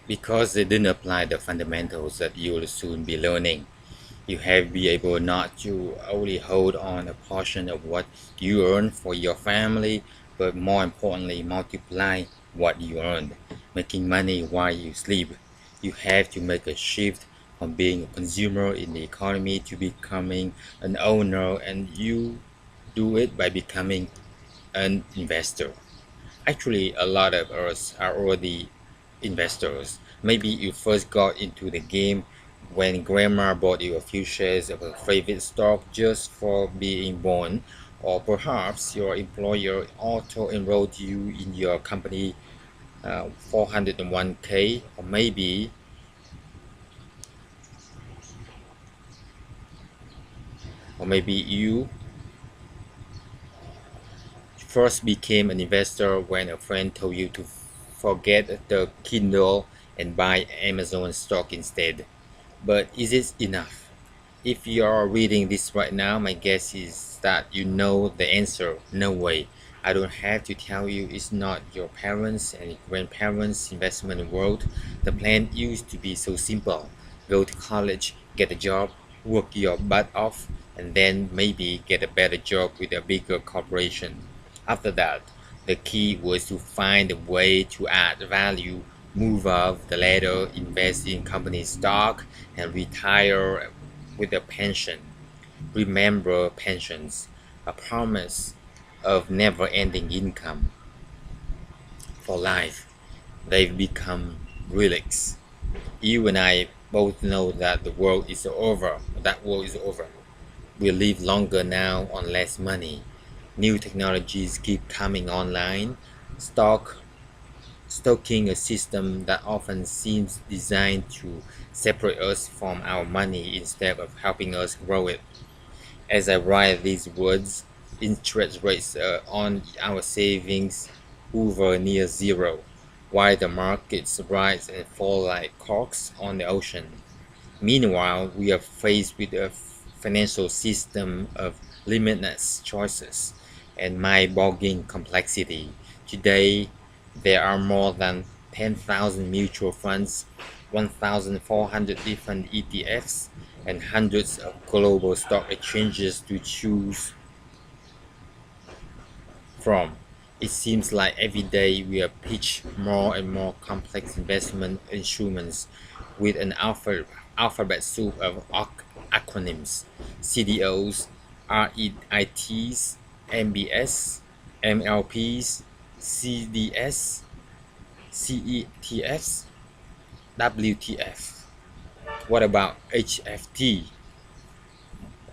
because they didn't apply the fundamentals that you'll soon be learning. You have been able not to only hold on a portion of what you earn for your family, but more importantly, multiply what you earned, making money while you sleep. You have to make a shift from being a consumer in the economy to becoming an owner, and you do it by becoming an investor. Actually, a lot of us are already investors. Maybe you first got into the game when grandma bought you a few shares of a favorite stock just for being born, or perhaps your employer auto enrolled you in your company 401k, or maybe you first became an investor when a friend told you to forget the Kindle and buy Amazon stock instead. But is it enough? If you are reading this right now, my guess is that you know the answer. No way. I don't have to tell you it's not your parents' and grandparents' investment world. The plan used to be so simple. Go to college, get a job, work your butt off, and then maybe get a better job with a bigger corporation. After that, the key was to find a way to add value, move up the ladder, invest in company stock, and retire with a pension. Remember pensions, a promise of never-ending income for life. They've become relics. You and I both know that the world is over. That world is over. We live longer now on less money. New technologies keep coming online. Stock stoking a system that often seems designed to separate us from our money instead of helping us grow it. As I write these words, interest rates on our savings hover near zero, while the markets rise and fall like corks on the ocean. Meanwhile, we are faced with a financial system of limitless choices and mind-boggling complexity. Today, there are more than 10,000 mutual funds, 1,400 different ETFs, and hundreds of global stock exchanges to choose from. It seems like every day we are pitched more and more complex investment instruments with an alphabet soup of acronyms: CDOs, REITs, MBS, MLPs, CDS, CETFs, WTF. What about HFT?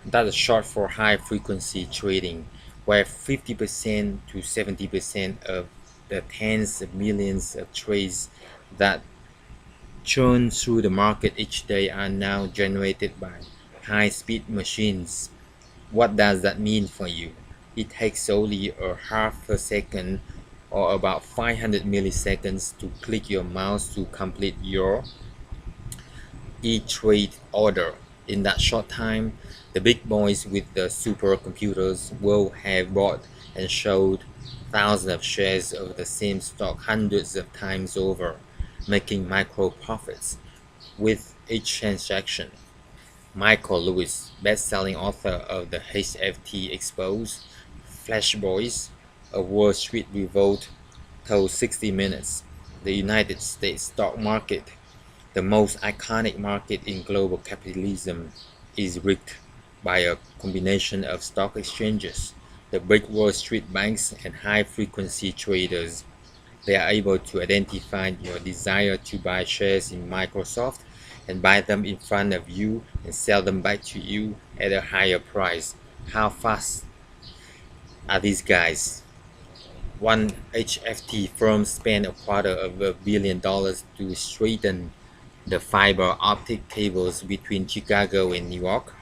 That is short for high frequency trading, where 50% to 70% of the tens of millions of trades that churn through the market each day are now generated by high speed machines. What does that mean for you? It takes only a half a second or about 500 milliseconds to click your mouse to complete your e-trade order. In that short time, the big boys with the supercomputers will have bought and sold thousands of shares of the same stock hundreds of times over, making micro profits with each transaction. Michael Lewis, best-selling author of the HFT Exposed, Flash Boys, A Wall Street Revolt, told 60 Minutes, the United States stock market, the most iconic market in global capitalism, is rigged by a combination of stock exchanges, the big Wall Street banks, and high-frequency traders. They are able to identify your desire to buy shares in Microsoft and buy them in front of you and sell them back to you at a higher price. How fast are these guys? One HFT firm spent $250 million to straighten the fiber optic cables between Chicago and New York,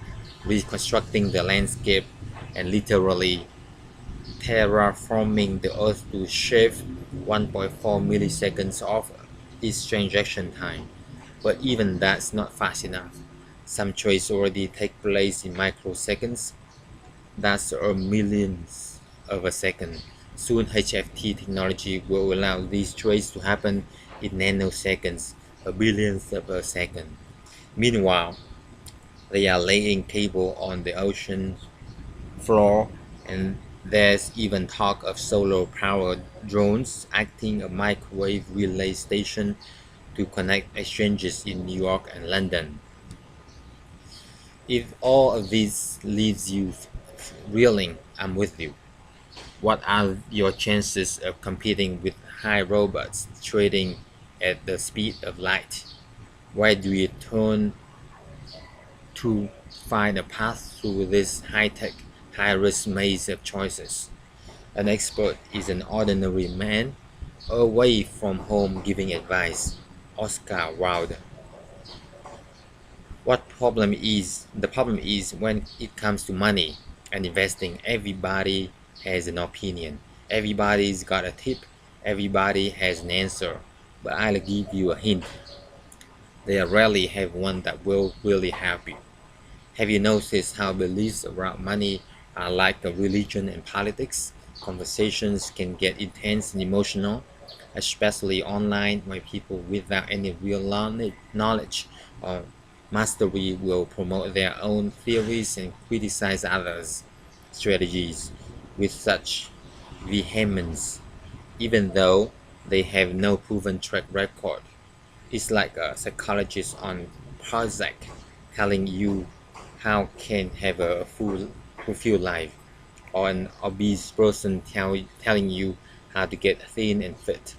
reconstructing the landscape and literally terraforming the Earth to shave 1.4 milliseconds off its transaction time. But even that's not fast enough. Some trades already take place in microseconds. That's a millionth of a second. Soon HFT technology will allow these trades to happen in nanoseconds, a billionth of a second. Meanwhile, they are laying cable on the ocean floor, and there's even talk of solar-powered drones acting a microwave relay station to connect exchanges in New York and London. If all of this leaves you reeling, I'm with you. What are your chances of competing with high robots trading at the speed of light? Where do you turn to find a path through this high-tech, high-risk maze of choices? An expert is an ordinary man away from home giving advice. Oscar Wilde. The problem is when it comes to money and investing, everybody has an opinion. Everybody's got a tip. Everybody has an answer. But I'll give you a hint. They rarely have one that will really help you. Have you noticed how beliefs around money are like a religion and politics? Conversations can get intense and emotional, especially online, where people without any real knowledge or mastery will promote their own theories and criticize others' strategies with such vehemence, even though they have no proven track record. It's like a psychologist on Prozac telling you how can have a fulfilled life, or an obese person telling you how to get thin and fit.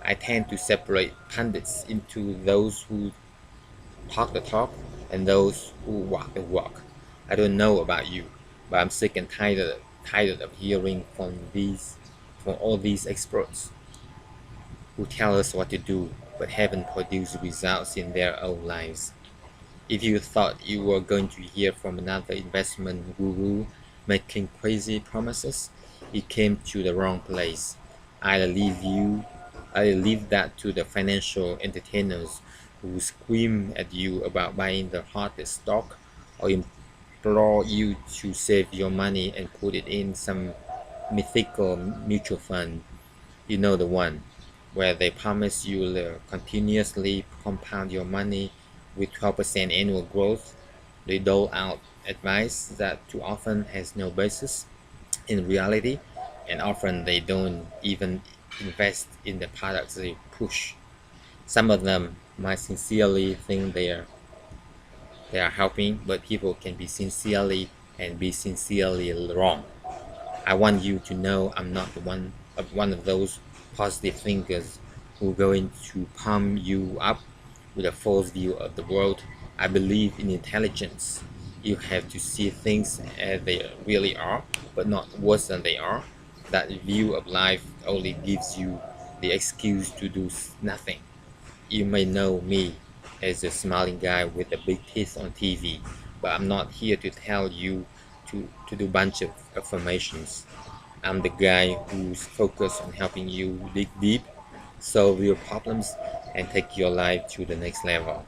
I tend to separate pundits into those who talk the talk and those who walk the walk. I don't know about you, but I'm sick and tired of hearing from all these experts who tell us what to do but haven't produced results in their own lives. If you thought you were going to hear from another investment guru making crazy promises, you came to the wrong place. I'll leave you I'll leave that to the financial entertainers who scream at you about buying the hottest stock or implore you to save your money and put it in some mythical mutual fund. You know the one where they promise you'll continuously compound your money with 12% annual growth. They dole out advice that too often has no basis in reality, and often they don't even invest in the products they push. Some of them might sincerely think they are helping, but people can be sincerely wrong. I want you to know I'm not one of those positive thinkers who are going to pump you up with a false view of the world. I believe in intelligence. You have to see things as they really are, but not worse than they are. That view of life only gives you the excuse to do nothing. You may know me as a smiling guy with the big teeth on TV, but I'm not here to tell you to do a bunch of affirmations. I'm the guy who's focused on helping you dig deep, solve your problems, and take your life to the next level.